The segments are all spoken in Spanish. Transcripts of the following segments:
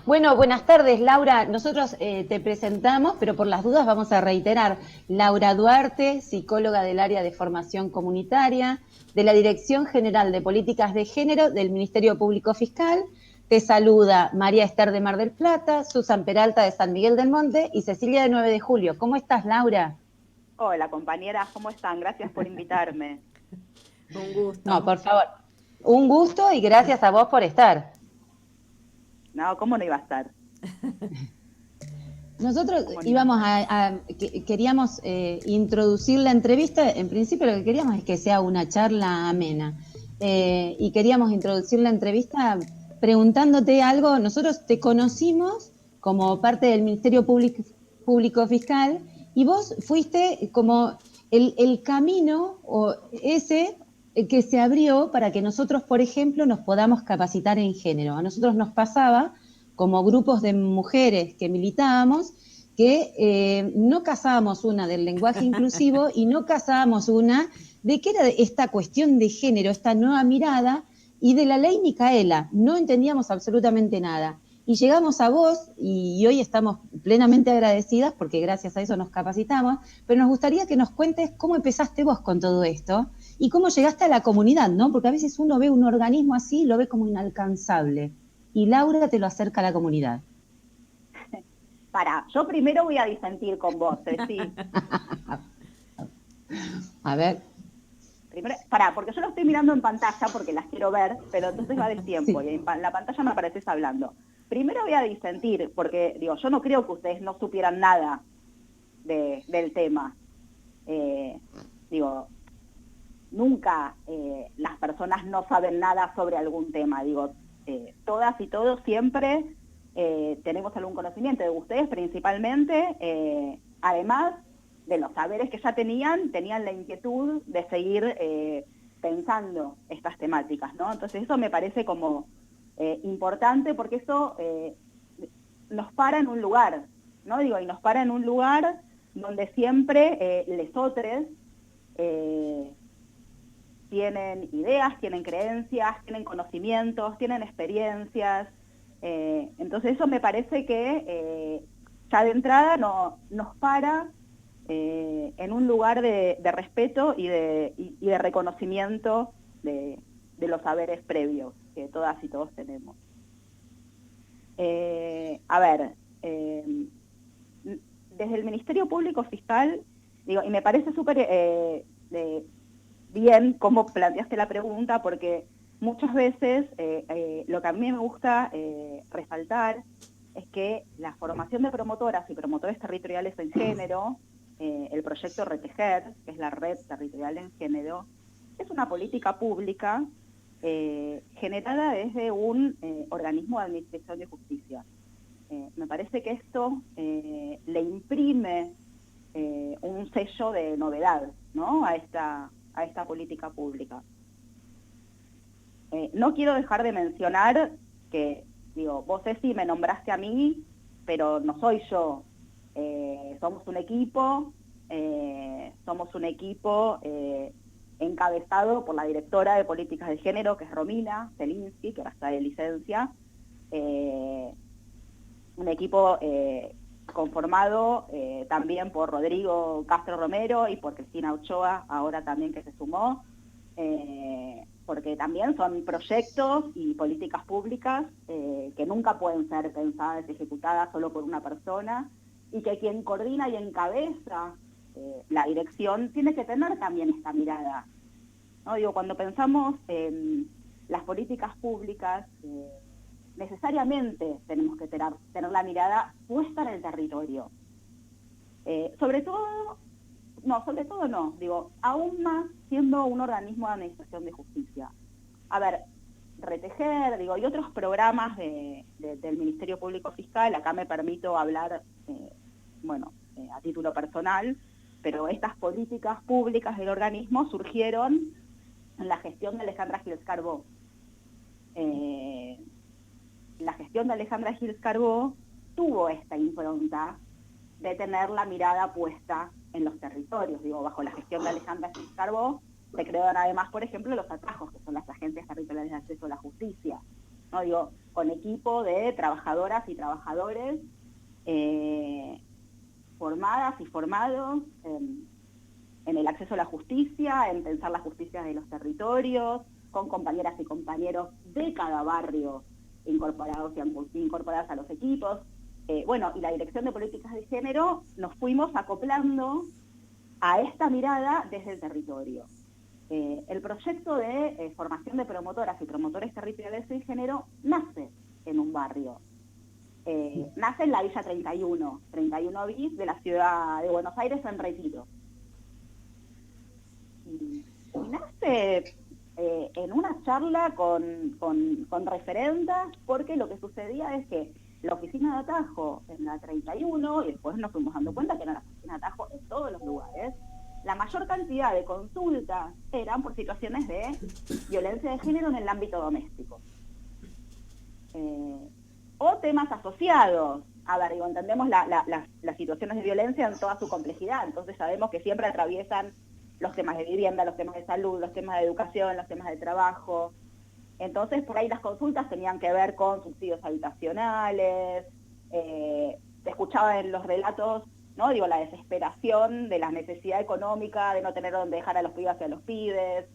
Bueno, buenas tardes, Laura. Nosotros te presentamos, pero por las dudas vamos a reiterar. Laura Duarte, psicóloga del área de formación comunitaria, de la Dirección General de Políticas de Género del Ministerio Público Fiscal. Te saluda María Esther de Mar del Plata, Susan Peralta de San Miguel del Monte y Cecilia de 9 de Julio. ¿Cómo estás, Laura? Hola, compañeras, ¿cómo están? Gracias por invitarme. Un No, gusto. por favor. Un gusto y gracias a vos por estar. No, ¿cómo no iba a estar? Nosotros ¿Cómo no iba a íbamos estar? queríamos introducir la entrevista. En principio lo que queríamos es que sea una charla amena. Y queríamos introducir la entrevista preguntándote algo. Nosotros te conocimos como parte del Ministerio Público Fiscal y vos fuiste como el camino o ese que se abrió para que nosotros, por ejemplo, nos podamos capacitar en género. A nosotros nos pasaba como grupos de mujeres que militábamos, que no casábamos una del lenguaje inclusivo y no casábamos una de qué era esta cuestión de género, esta nueva mirada, y de la ley Micaela. No entendíamos absolutamente nada. Y llegamos a vos, y hoy estamos plenamente agradecidas porque gracias a eso nos capacitamos, pero nos gustaría que nos cuentes cómo empezaste vos con todo esto y cómo llegaste a la comunidad, ¿no? Porque a veces uno ve un organismo así y lo ve como inalcanzable. Y Laura te lo acerca a la comunidad. Yo primero voy a disentir con vos, sí. A ver, Primero, porque yo lo estoy mirando en pantalla porque las quiero ver, pero entonces va del tiempo y sí. en la pantalla me apareces hablando. Primero voy a disentir, porque digo, yo no creo que ustedes no supieran nada del tema. Eh, digo, nunca las personas no saben nada sobre algún tema. Digo, todas y todos siempre tenemos algún conocimiento, de ustedes principalmente, además de los saberes que ya tenían la inquietud de seguir pensando estas temáticas, ¿no? Entonces eso me parece como importante porque eso nos para en un lugar, ¿no? Digo, y nos para en un lugar donde siempre lesotres tienen ideas, tienen creencias, tienen conocimientos, tienen experiencias. Entonces eso me parece que ya de entrada nos para en un lugar de respeto y de reconocimiento de los saberes previos que todas y todos tenemos. A ver, desde el Ministerio Público Fiscal, digo, y me parece súper bien cómo planteaste la pregunta, porque muchas veces lo que a mí me gusta resaltar es que la formación de promotoras y promotores territoriales en género, el proyecto RETEGER, que es la Red Territorial en Género, es una política pública generada desde un organismo de administración de justicia. Me parece que esto le imprime un sello de novedad, ¿no? a esta política pública. No quiero dejar de mencionar que, digo, vos Ceci me nombraste a mí, pero no soy yo. Somos un equipo encabezado por la directora de políticas de género, que es Romina Zelinsky, que ahora está de licencia, un equipo conformado también por Rodrigo Castro Romero y por Cristina Ochoa, ahora también que se sumó, porque también son proyectos y políticas públicas que nunca pueden ser pensadas y ejecutadas solo por una persona, y que quien coordina y encabeza la dirección tiene que tener también esta mirada, ¿no? Digo, cuando pensamos en las políticas públicas, necesariamente tenemos que tener la mirada puesta en el territorio. Sobre todo no, digo, aún más siendo un organismo de administración de justicia. A ver, RETEGER, digo, y otros programas del Ministerio Público Fiscal, acá me permito hablar, a título personal, pero estas políticas públicas del organismo surgieron en la gestión de Alejandra Giles Carbó. La gestión de Alejandra Giles Carbó tuvo esta impronta de tener la mirada puesta en los territorios. Digo, bajo la gestión de Alejandra Giles Carbó se crearon además, por ejemplo, los atajos, que son las agencias territoriales de acceso a la justicia. ¿No? Digo, con equipo de trabajadoras y trabajadores formadas y formados en el acceso a la justicia, en pensar la justicia de los territorios, con compañeras y compañeros de cada barrio incorporadas a los equipos. Bueno, y la Dirección de Políticas de Género nos fuimos acoplando a esta mirada desde el territorio. El proyecto de formación de promotoras y promotores territoriales de género nace en un barrio. Nace en la Villa 31 bis de la ciudad de Buenos Aires, en Retiro. Y nace en una charla con referendas, porque lo que sucedía es que la oficina de atajo en la 31, y después nos fuimos dando cuenta que era la oficina de atajo en todos los lugares, la mayor cantidad de consultas eran por situaciones de violencia de género en el ámbito doméstico. O temas asociados. A ver, digo, entendemos las situaciones de violencia en toda su complejidad, entonces sabemos que siempre atraviesan los temas de vivienda, los temas de salud, los temas de educación, los temas de trabajo. Entonces, por ahí las consultas tenían que ver con subsidios habitacionales, se escuchaba en los relatos, ¿no? Digo, la desesperación de la necesidad económica, de no tener dónde dejar a los pibas y a los pibes,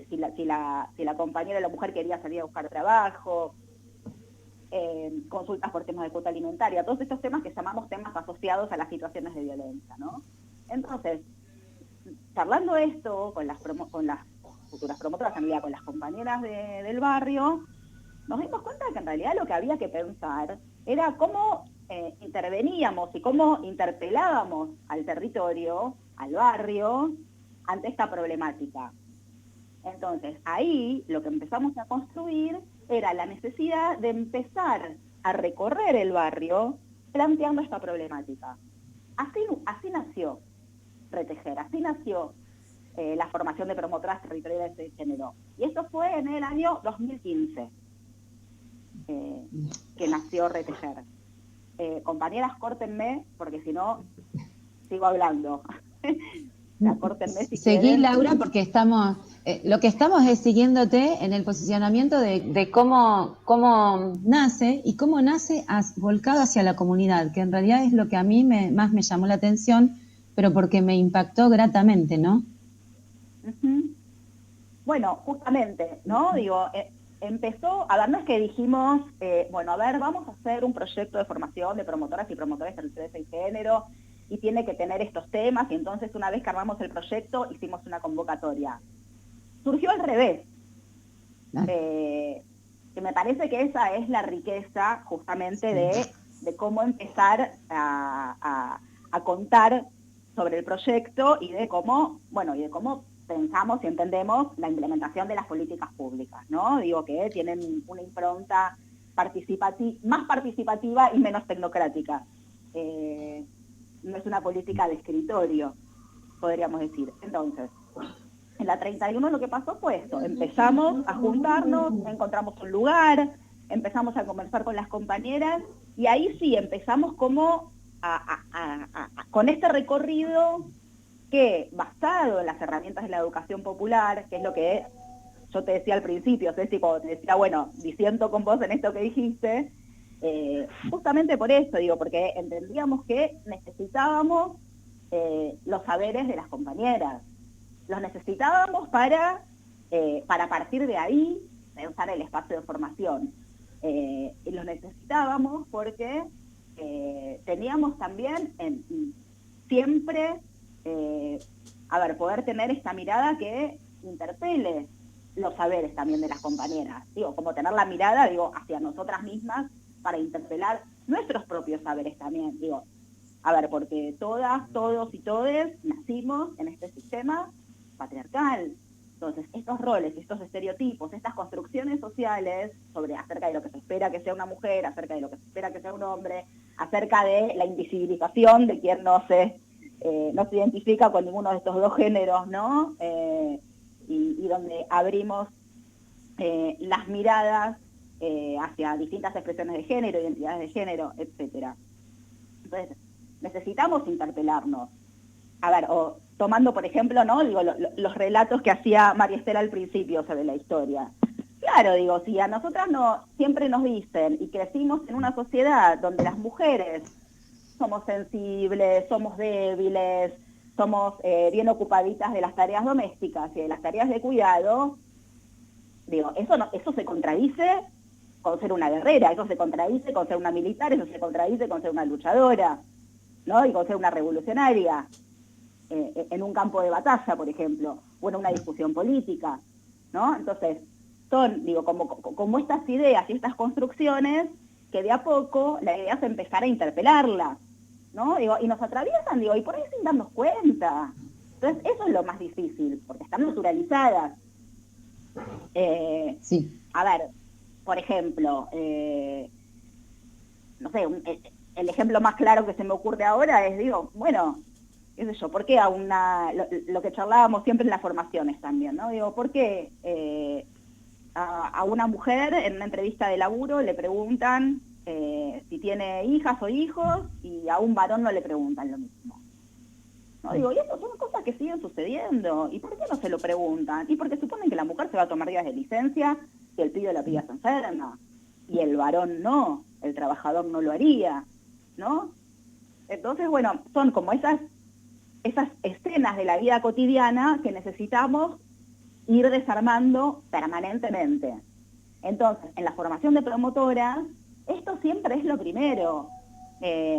si la compañera o la mujer quería salir a buscar trabajo, consultas por temas de cuota alimentaria, todos estos temas que llamamos temas asociados a las situaciones de violencia, ¿no? Entonces, charlando esto con las futuras promotoras, en realidad con las compañeras del barrio, nos dimos cuenta de que en realidad lo que había que pensar era cómo interveníamos y cómo interpelábamos al territorio, al barrio, ante esta problemática. Entonces, ahí lo que empezamos a construir era la necesidad de empezar a recorrer el barrio planteando esta problemática. Así nació Retejer, así nació la formación de promotoras territoriales de género. Y esto fue en el año 2015 que nació Retejer. Compañeras, córtenme, porque si no, sigo hablando. Córtenme si Seguí, quieren. Laura, porque estamos, lo que estamos es siguiéndote en el posicionamiento de cómo nace y cómo nace volcado hacia la comunidad, que en realidad es lo que a mí más me llamó la atención, pero porque me impactó gratamente, ¿no? Uh-huh. Bueno, justamente, ¿no? Digo, empezó, a ver, no es que dijimos, bueno, a ver, vamos a hacer un proyecto de formación de promotoras y promotores territoriales de género, y tiene que tener estos temas, y entonces una vez que armamos el proyecto, hicimos una convocatoria. Surgió al revés. Que me parece que esa es la riqueza, justamente, de cómo empezar a contar sobre el proyecto y de cómo pensamos y entendemos la implementación de las políticas públicas, ¿no? Digo que tienen una impronta más participativa y menos tecnocrática. No es una política de escritorio, podríamos decir. Entonces, en la 31 lo que pasó fue esto: empezamos a juntarnos, encontramos un lugar, empezamos a conversar con las compañeras, y ahí sí empezamos como con este recorrido que, basado en las herramientas de la educación popular, que es lo que yo te decía al principio, Ceci, cuando te decía, bueno, disiento con vos en esto que dijiste, justamente por eso, digo, porque entendíamos que necesitábamos los saberes de las compañeras, los necesitábamos para partir de ahí pensar el espacio de formación, y los necesitábamos porque teníamos también siempre, poder tener esta mirada que interpele los saberes también de las compañeras, digo, como tener la mirada, digo, hacia nosotras mismas para interpelar nuestros propios saberes también, digo, porque todas, todos y todes nacimos en este sistema patriarcal. Entonces, estos roles, estos estereotipos, estas construcciones sociales acerca de lo que se espera que sea una mujer, acerca de lo que se espera que sea un hombre, acerca de la invisibilización de quien no se identifica con ninguno de estos dos géneros, ¿no? Y donde abrimos las miradas hacia distintas expresiones de género, identidades de género, etcétera. Entonces, necesitamos interpelarnos. O tomando, por ejemplo, ¿no? Digo, los relatos que hacía María Estela al principio sobre la historia. Claro, digo, si a nosotras no siempre nos dicen y crecimos en una sociedad donde las mujeres somos sensibles, somos débiles, somos bien ocupaditas de las tareas domésticas y de las tareas de cuidado, digo, eso se contradice con ser una guerrera, eso se contradice con ser una militar, eso se contradice con ser una luchadora, ¿no? Y con ser una revolucionaria en un campo de batalla, por ejemplo, o en una discusión política, ¿no? Entonces, son, digo, como estas ideas y estas construcciones que de a poco la idea es empezar a interpelarlas, ¿no? Digo, y nos atraviesan, digo, y por ahí sin darnos cuenta. Entonces, eso es lo más difícil, porque están naturalizadas. Sí. A ver, por ejemplo, no sé, el ejemplo más claro que se me ocurre ahora es, digo, bueno, qué sé yo, ¿por qué lo que charlábamos siempre en las formaciones también, ¿no? Digo, ¿por qué a una mujer en una entrevista de laburo le preguntan si tiene hijas o hijos y a un varón no le preguntan lo mismo? No, digo, y eso son cosas que siguen sucediendo. ¿Y por qué no se lo preguntan? Y porque suponen que la mujer se va a tomar días de licencia si el pibe o la piba se enferma. Y el varón no, el trabajador no lo haría, ¿no? Entonces, bueno, son como esas escenas de la vida cotidiana que necesitamos ir desarmando permanentemente. Entonces, en la formación de promotoras, esto siempre es lo primero,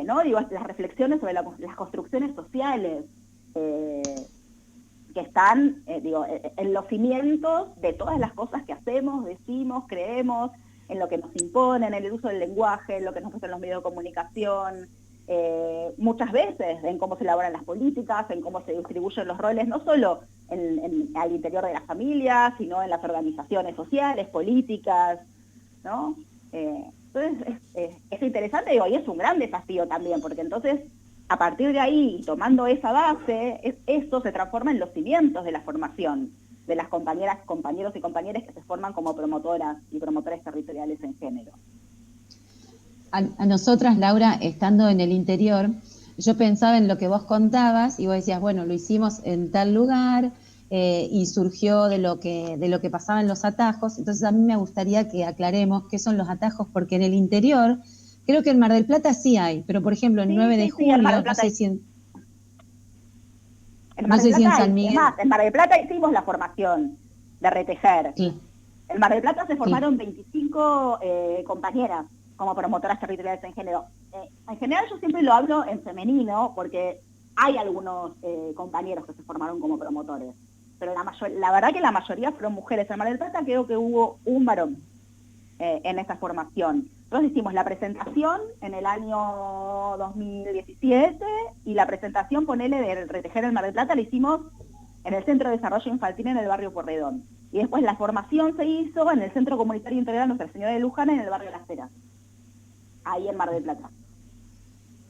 ¿no? Digo, las reflexiones sobre las construcciones sociales que están, digo, en los cimientos de todas las cosas que hacemos, decimos, creemos, en lo que nos imponen, en el uso del lenguaje, en lo que nos muestran los medios de comunicación, muchas veces en cómo se elaboran las políticas, en cómo se distribuyen los roles, no solo al interior de las familias, sino en las organizaciones sociales, políticas, ¿no? Entonces es interesante, digo, y es un gran desafío también, porque entonces a partir de ahí, tomando esa base, eso se transforma en los cimientos de la formación de las compañeras, compañeros y compañeras que se forman como promotoras y promotores territoriales en género. A nosotras, Laura, estando en el interior, yo pensaba en lo que vos contabas y vos decías, bueno, lo hicimos en tal lugar y surgió de lo que pasaba en los atajos. Entonces a mí me gustaría que aclaremos qué son los atajos, porque en el interior, creo que en Mar del Plata sí hay, pero por ejemplo en 9 de julio, no sé si en San Miguel. Es más, en Mar del Plata hicimos la formación de retejer. Sí. En Mar del Plata se formaron 25 compañeras como promotoras territoriales en género. En general yo siempre lo hablo en femenino porque hay algunos compañeros que se formaron como promotores, pero la verdad que la mayoría fueron mujeres. En Mar del Plata creo que hubo un varón en esa formación. Entonces hicimos la presentación en el año 2017 y la presentación, ponele, de retejer en Mar del Plata la hicimos en el Centro de Desarrollo Infantil en el barrio Porredón. Y después la formación se hizo en el Centro Comunitario Integral Nuestra Señora de Luján en el barrio Las Heras, ahí en Mar del Plata.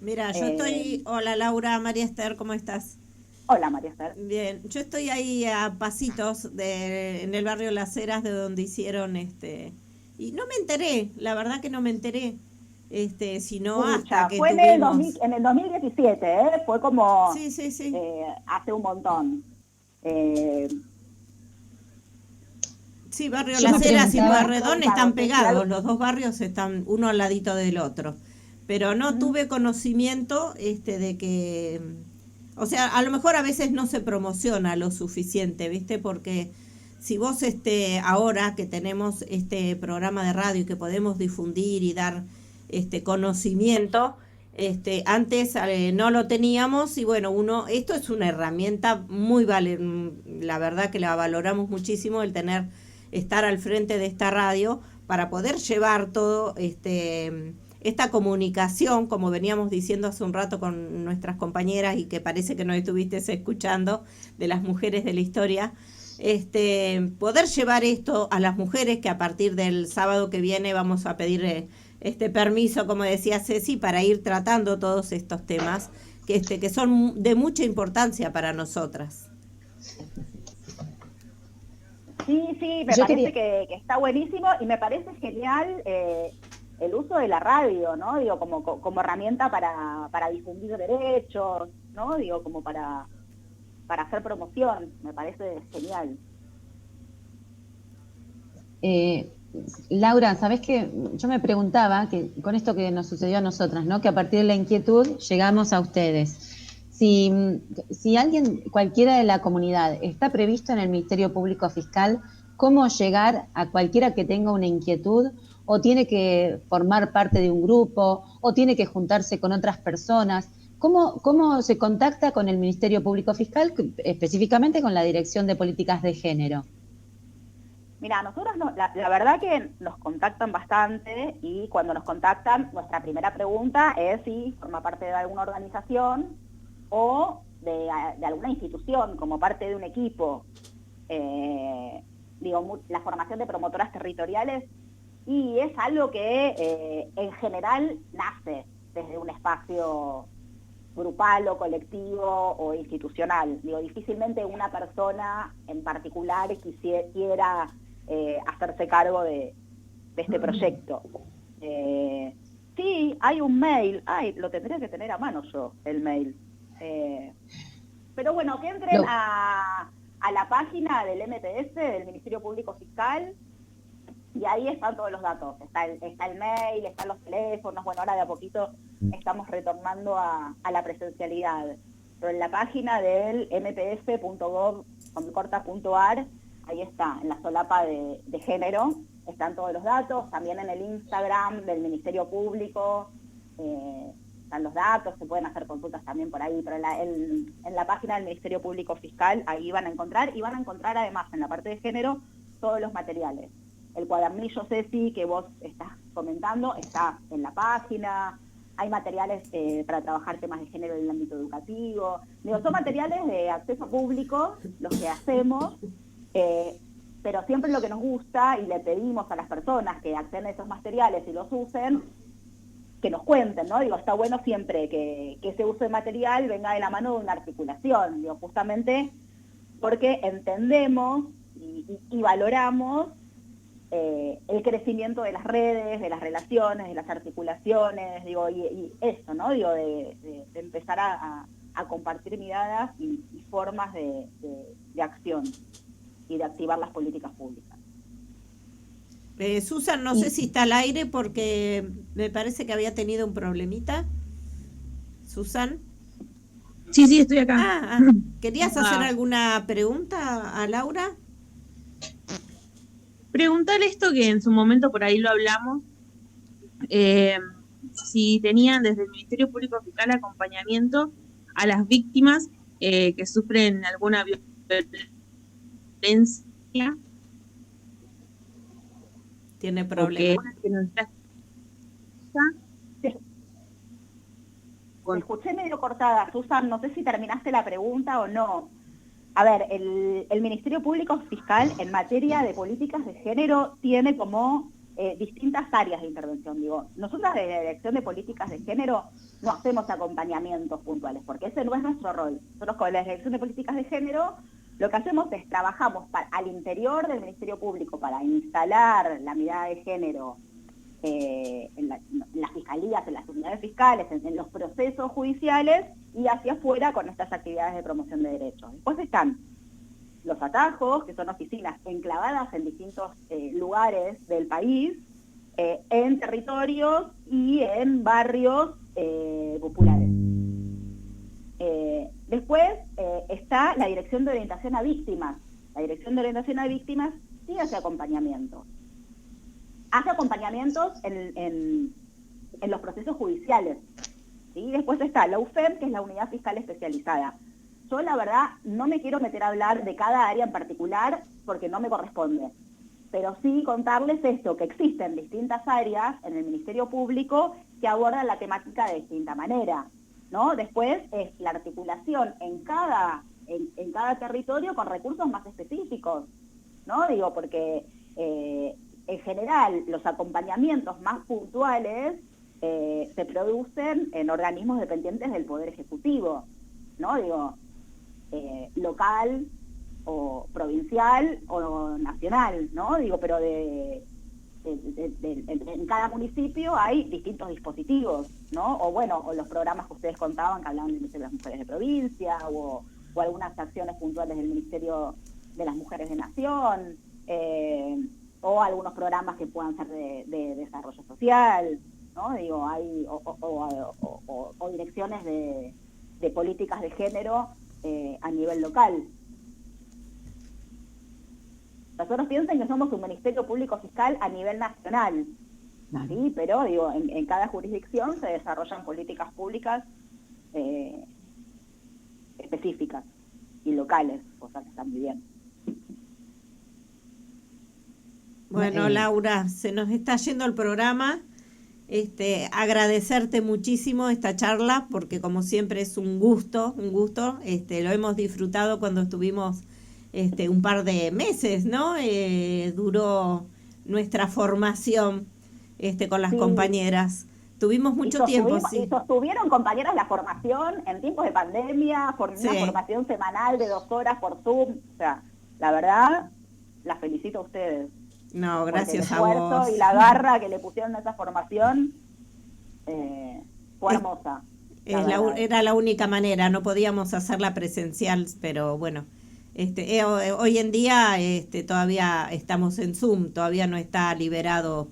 Mira, yo estoy... Hola Laura, María Esther, ¿cómo estás? Hola María Esther. Bien, yo estoy ahí a pasitos en el barrio Las Heras, de donde hicieron y no me enteré, la verdad que no me enteré, sino hasta que fue tuvimos... en el 2017, fue como Sí, sí, sí. hace un montón. Sí, barrio Yo Las me Heras y preguntaba- Pueyrredón están pegados, los dos barrios están uno al ladito del otro, pero no tuve conocimiento de que, o sea, a lo mejor a veces no se promociona lo suficiente, ¿viste? Porque si vos ahora que tenemos este programa de radio y que podemos difundir y dar conocimiento, antes no lo teníamos y bueno, esto es una herramienta muy la verdad que la valoramos muchísimo, el estar al frente de esta radio para poder llevar todo esta comunicación, como veníamos diciendo hace un rato con nuestras compañeras y que parece que no estuviste escuchando, de las mujeres de la historia, poder llevar esto a las mujeres, que a partir del sábado que viene vamos a pedir permiso, como decía Ceci, para ir tratando todos estos temas que son de mucha importancia para nosotras. Sí, me parece que está buenísimo y me parece genial el uso de la radio, ¿no? Digo, como herramienta para difundir derechos, ¿no? Digo, como para hacer promoción, me parece genial. Laura, ¿sabés qué? Yo me preguntaba, que con esto que nos sucedió a nosotras, ¿no? Que a partir de la inquietud llegamos a ustedes. Si, si alguien, cualquiera de la comunidad, está previsto en el Ministerio Público Fiscal, ¿cómo llegar a cualquiera que tenga una inquietud? ¿O tiene que formar parte de un grupo? ¿O tiene que juntarse con otras personas? ¿Cómo se contacta con el Ministerio Público Fiscal, específicamente con la Dirección de Políticas de Género? Mira, nosotros la verdad que nos contactan bastante y cuando nos contactan, nuestra primera pregunta es si forma parte de alguna organización o de alguna institución, como parte de un equipo. La formación de promotoras territoriales, y es algo que en general nace desde un espacio grupal o colectivo o institucional. Difícilmente una persona en particular quiera hacerse cargo de este proyecto. Sí, hay un mail, lo tendría que tener a mano yo, el mail. Pero bueno, que entren a la página del MPF, del Ministerio Público Fiscal, y ahí están todos los datos. Está el mail, están los teléfonos. Bueno, ahora de a poquito estamos retornando a la presencialidad. Pero en la página del mpf.gov.ar, ahí está, en la solapa de género, están todos los datos. También en el Instagram del Ministerio Público están los datos, se pueden hacer consultas también por ahí, pero en la página del Ministerio Público Fiscal, ahí van a encontrar, y van a encontrar además en la parte de género todos los materiales. El cuadernillo, Ceci, que vos estás comentando, está en la página. Hay materiales para trabajar temas de género en el ámbito educativo. Son materiales de acceso público los que hacemos, pero siempre lo que nos gusta, y le pedimos a las personas que acceden a esos materiales y los usen, que nos cuenten, ¿no? Está bueno siempre que ese uso de material venga de la mano de una articulación, justamente porque entendemos y valoramos el crecimiento de las redes, de las relaciones, de las articulaciones, y eso, ¿no? De empezar a compartir miradas y formas de acción y de activar las políticas públicas. Susan, no sé si está al aire porque me parece que había tenido un problemita. Susan. Sí, estoy acá. ¿Querías hacer alguna pregunta a Laura? Preguntarle esto que en su momento por ahí lo hablamos, si tenían desde el Ministerio Público Fiscal acompañamiento a las víctimas que sufren alguna violencia. ¿Tiene problemas? Te escuché medio cortada, Susan, no sé si terminaste la pregunta o no. A ver, el Ministerio Público Fiscal en materia de políticas de género tiene como distintas áreas de intervención. Nosotros de la Dirección de Políticas de Género no hacemos acompañamientos puntuales, porque ese no es nuestro rol. Nosotros con la Dirección de Políticas de Género lo que hacemos es trabajamos al interior del Ministerio Público para instalar la mirada de género en las fiscalías, en las unidades fiscales, en los procesos judiciales, y hacia afuera con estas actividades de promoción de derechos. Después están los atajos, que son oficinas enclavadas en distintos lugares del país, en territorios y en barrios populares. Después está la Dirección de Orientación a Víctimas. La Dirección de Orientación a Víctimas sí hace acompañamiento. Hace acompañamientos en los procesos judiciales. ¿Sí? Después está la UFEM, que es la Unidad Fiscal Especializada. Yo, la verdad, no me quiero meter a hablar de cada área en particular porque no me corresponde. Pero sí contarles esto, que existen distintas áreas en el Ministerio Público que abordan la temática de distinta manera, ¿no? Después es la articulación en cada territorio con recursos más específicos, ¿no? Porque en general los acompañamientos más puntuales se producen en organismos dependientes del Poder Ejecutivo, ¿no? Local o provincial o nacional, ¿no? Pero en cada municipio hay distintos dispositivos, ¿no? O los programas que ustedes contaban que hablaban de las mujeres de provincia o algunas acciones puntuales del Ministerio de las Mujeres de Nación. o algunos programas que puedan ser de desarrollo social, ¿no? Digo, hay o direcciones de políticas de género a nivel local. Nosotros piensen que somos un Ministerio Público Fiscal a nivel nacional, ¿sí? Pero digo, en cada jurisdicción se desarrollan políticas públicas específicas y locales, cosas que están muy bien. Bueno, Laura, se nos está yendo el programa. Agradecerte muchísimo esta charla, porque como siempre es un gusto, lo hemos disfrutado cuando estuvimos un par de meses, ¿no? Duró nuestra formación con las compañeras. Tuvimos mucho tiempo, sí. Y sostuvieron, compañeras, la formación en tiempos de pandemia, una formación semanal de 2 horas por Zoom. O sea, la verdad, las felicito a ustedes. No, gracias a vos. El esfuerzo y la garra que le pusieron a esa formación fue hermosa. Era la única manera, no podíamos hacerla presencial, pero bueno, hoy en día todavía estamos en Zoom, todavía no está liberado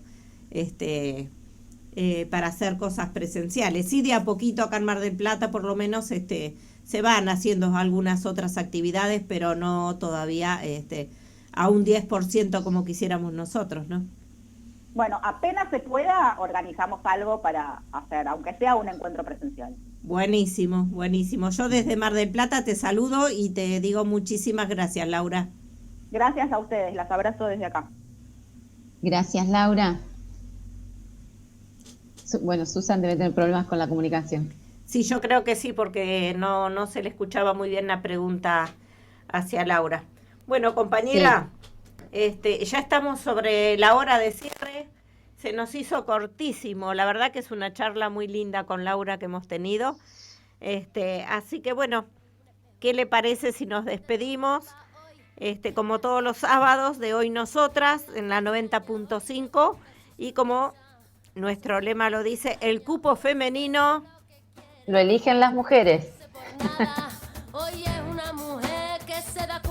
para hacer cosas presenciales. Sí, de a poquito acá en Mar del Plata por lo menos se van haciendo algunas otras actividades, pero no todavía a un 10% como quisiéramos nosotros, ¿no? Bueno, apenas se pueda, organizamos algo para hacer, aunque sea un encuentro presencial. Buenísimo, buenísimo. Yo desde Mar del Plata te saludo y te digo muchísimas gracias, Laura. Gracias a ustedes, las abrazo desde acá. Gracias, Laura. Bueno, Susan debe tener problemas con la comunicación. Sí, yo creo que sí, porque no se le escuchaba muy bien la pregunta hacia Laura. Bueno, compañera, ya estamos sobre la hora de cierre. Se nos hizo cortísimo. La verdad que es una charla muy linda con Laura que hemos tenido. Así que bueno, ¿qué le parece si nos despedimos? Como todos los sábados de Hoy Nosotras en la 90.5 y como nuestro lema lo dice, el cupo femenino lo eligen las mujeres. Hoy es una mujer que se da